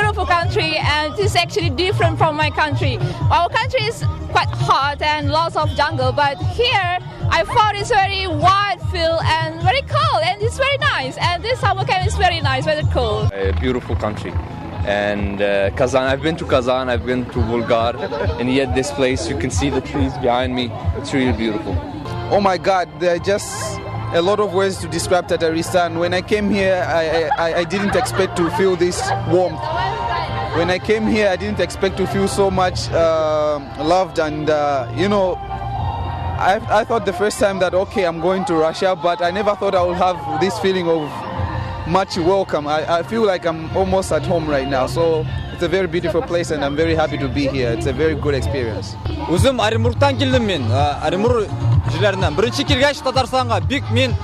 beautiful country, and it's actually different from my country. Our country is quite hot and lots of jungle, but here I found it's very wide field and very cool, and it's very nice. And this summer camp is very nice, very cool. A beautiful country. And Kazan, I've been to Kazan, I've been to Bulgar, and yet this place, you can see the trees behind me. It's really beautiful. Oh my God, there are just a lot of words to describe Tataristan. When I came here, I didn't expect to feel this warmth. When I came here, I didn't expect to feel so much loved, and you know, I thought the first time that, okay, I'm going to Russia, but I never thought I would have this feeling of much welcome. I feel like I'm almost at home right now. So it's a very beautiful place and I'm very happy to be here. It's a very good experience. Өзім Оренбургтан келдім мен. Оренбург жерлерінен. Бірінші келгеш Татарстанға мен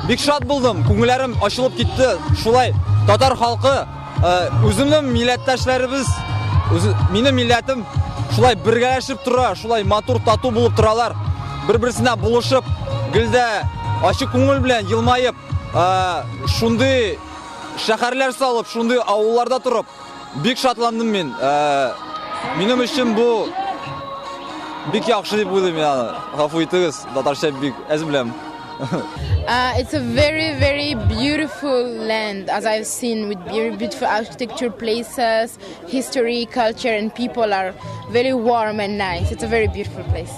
бик шат болдым. Көңілдерім ашылып кетті. Шулай татар халқы өзімнің милләттәшләребез, минем милләтем шулай бергәләшеп тора, шулай матур тату булып торалар. Бер-берсенә булышып, гөлдә ачык күңел белән елмаеп, шундый шәһәрләр салып, шундый авылларда турып, бик шатландым мен. Минем өчен бу бик яхшы дип уйлыйм я. Гафу итегез, татарча бик әз беләм. It's a very, very beautiful land, as I've seen, with very beautiful architecture, places, history, culture, and people are very warm and nice. It's a very beautiful place.